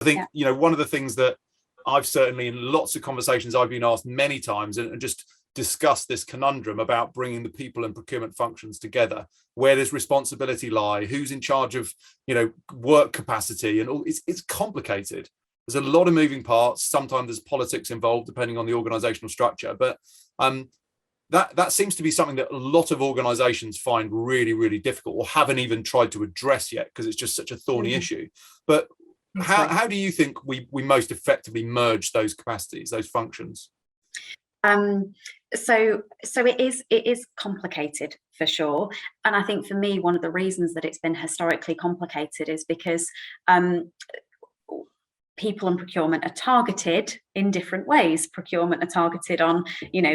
I think, one of the things that I've certainly, in lots of conversations I've been asked many times, and just discussed this conundrum about bringing the people and procurement functions together. Where does responsibility lie? Who's in charge of, work capacity? And all it's complicated. There's a lot of moving parts. Sometimes there's politics involved, depending on the organizational structure. But that seems to be something that a lot of organizations find really, really difficult, or haven't even tried to address yet, because it's just such a thorny issue. But how do you think we most effectively merge those capacities, those functions? So it is complicated, for sure. And I think for me, one of the reasons that it's been historically complicated is because people and procurement are targeted in different ways. Procurement are targeted on,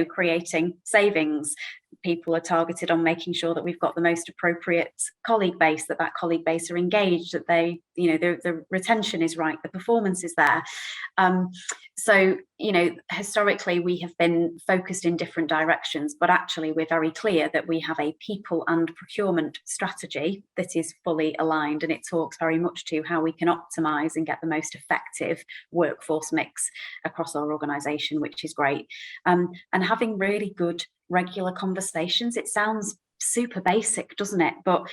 creating savings. People are targeted on making sure that we've got the most appropriate colleague base, that colleague base are engaged, that they, the retention is right, the performance is there. So, historically we have been focused in different directions, but actually we're very clear that we have a people and procurement strategy that is fully aligned, and it talks very much to how we can optimize and get the most effective workforce mix across our organization, which is great. And having really good regular conversations. It sounds super basic, doesn't it? But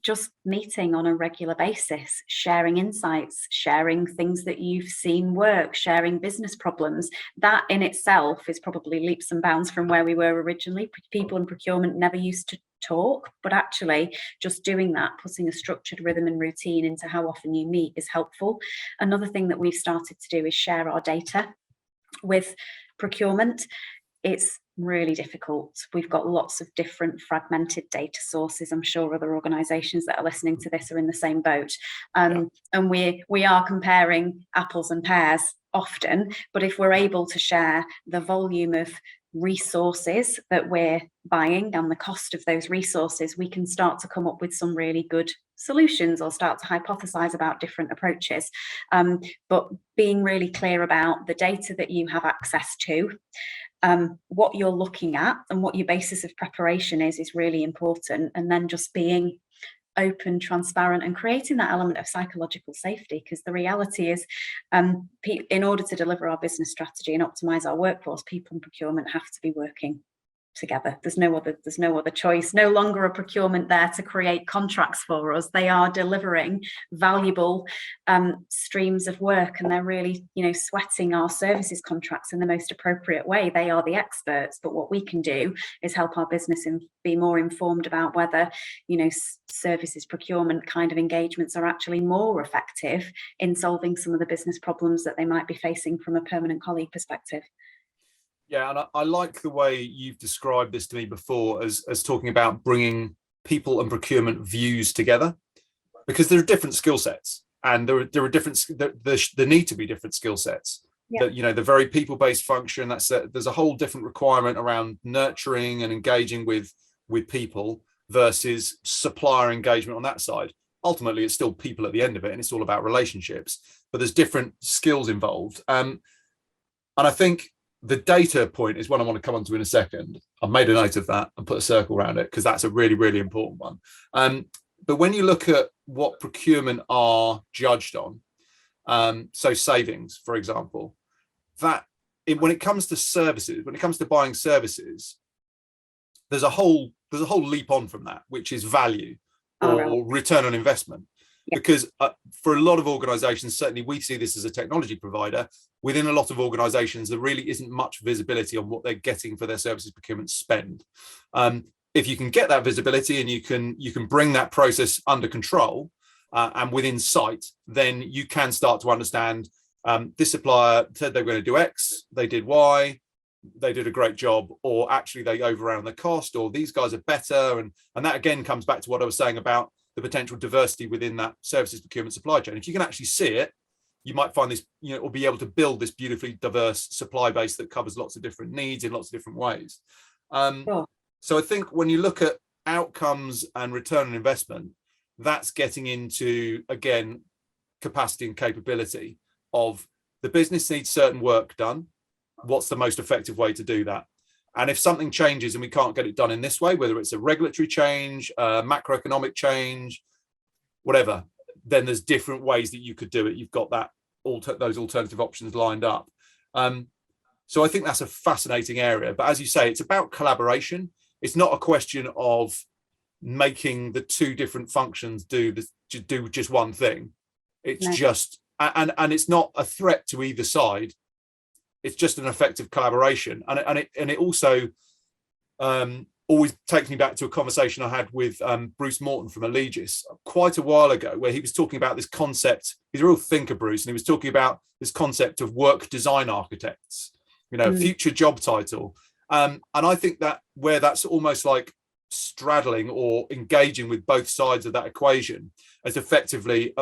just meeting on a regular basis, sharing insights, sharing things that you've seen work, sharing business problems, that in itself is probably leaps and bounds from where we were originally. People in procurement never used to talk, but actually just doing that, putting a structured rhythm and routine into how often you meet, is helpful. Another thing that we've started to do is share our data with procurement. It's really difficult. We've got lots of different fragmented data sources. I'm sure other organisations that are listening to this are in the same boat. And we are comparing apples and pears often, but if we're able to share the volume of resources that we're buying and the cost of those resources, we can start to come up with some really good solutions, or start to hypothesize about different approaches. But being really clear about the data that you have access to, what you're looking at and what your basis of preparation is really important. And then just being open, transparent, and creating that element of psychological safety, because the reality is, in order to deliver our business strategy and optimize our workforce, people and procurement have to be working together. There's no other choice. No longer a procurement there to create contracts for us. They are delivering valuable streams of work, and they're really, sweating our services contracts in the most appropriate way. They are the experts, but what we can do is help our business and be more informed about whether, services procurement kind of engagements are actually more effective in solving some of the business problems that they might be facing from a permanent colleague perspective. Yeah, and I like the way you've described this to me before as talking about bringing people and procurement views together, because there are different skill sets, and there are different, there need to be different skill sets. Yeah. That, the very people-based function, there's a whole different requirement around nurturing and engaging with people versus supplier engagement on that side. Ultimately, it's still people at the end of it, and it's all about relationships, but there's different skills involved. And I think the data point is one I want to come on to in a second. I've made a note of that and put a circle around it, because that's a really, really important one. But when you look at what procurement are judged on, so savings, for example, when it comes to services, when it comes to buying services, there's a whole leap on from that, which is value or return on investment. Yeah. Because for a lot of organizations, certainly we see this as a technology provider, within a lot of organizations, there really isn't much visibility on what they're getting for their services procurement spend. If you can get that visibility and you can bring that process under control and within sight, then you can start to understand, this supplier said they were going to do X, they did Y, they did a great job, or actually they overran the cost, or these guys are better. And that again comes back to what I was saying about the potential diversity within that services procurement supply chain. If you can actually see it, you might find this, or be able to build this beautifully diverse supply base that covers lots of different needs in lots of different ways. Sure. So I think when you look at outcomes and return on investment, that's getting into, again, capacity and capability of the business needs certain work done. What's the most effective way to do that? And if something changes and we can't get it done in this way, whether it's a regulatory change, macroeconomic change, whatever, then there's different ways that you could do it. You've got that those alternative options lined up. So I think that's a fascinating area. But as you say, it's about collaboration. It's not a question of making the two different functions do just one thing. It's just, and it's not a threat to either side. It's just an effective collaboration. And it also always takes me back to a conversation I had with Bruce Morton from Allegis quite a while ago, where he was talking about this concept. He's a real thinker, Bruce, and he was talking about this concept of work design architects, future job title. And I think that where that's almost like straddling or engaging with both sides of that equation as effectively,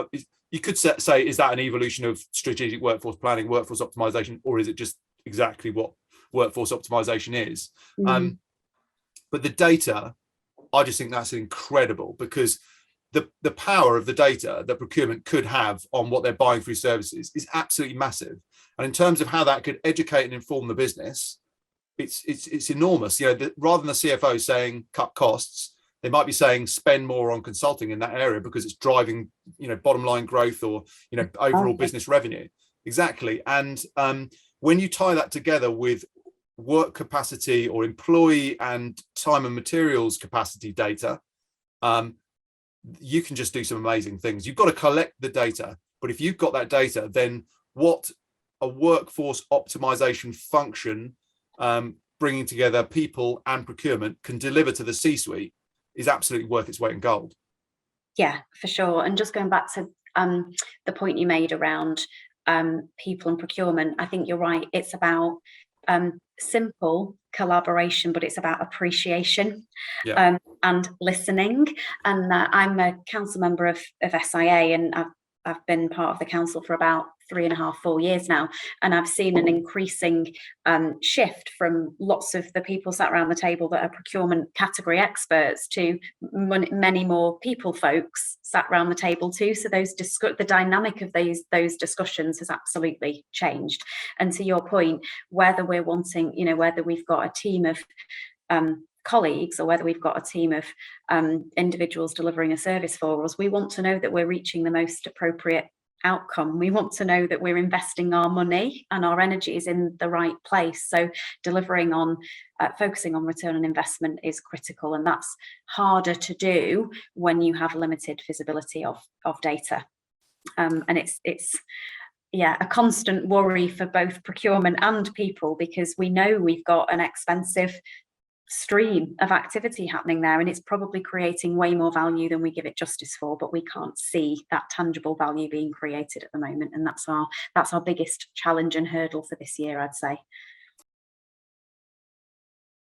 you could say, is that an evolution of strategic workforce planning, workforce optimization, or is it just exactly what workforce optimization is? But the data, I just think that's incredible, because the power of the data that procurement could have on what they're buying through services is absolutely massive. And in terms of how that could educate and inform the business, it's enormous. Rather than the CFO saying cut costs, they might be saying spend more on consulting in that area because it's driving, bottom line growth or, overall business revenue. Exactly. And when you tie that together with work capacity or employee and time and materials capacity data, you can just do some amazing things. You've got to collect the data, but if you've got that data, then what a workforce optimization function, bringing together people and procurement, can deliver to the C-suite is absolutely worth its weight in gold. Yeah, for sure. And just going back to the point you made around people and procurement, I think you're right. It's about simple collaboration, but it's about appreciation and listening. And I'm a council member of SIA, and I've been part of the council for about 3.5, 4 years now, and I've seen an increasing shift from lots of the people sat around the table that are procurement category experts to many more people folks sat around the table too. So the dynamic of those discussions has absolutely changed. And to your point, whether we're wanting, whether we've got a team of colleagues or whether we've got a team of individuals delivering a service for us, we want to know that we're reaching the most appropriate outcome. We want to know that we're investing our money and our energies in the right place. So delivering on, focusing on return on investment is critical, and that's harder to do when you have limited visibility of data. And it's a constant worry for both procurement and people, because we know we've got an expensive stream of activity happening there, and it's probably creating way more value than we give it justice for, but we can't see that tangible value being created at the moment. And that's our biggest challenge and hurdle for this year, I'd say.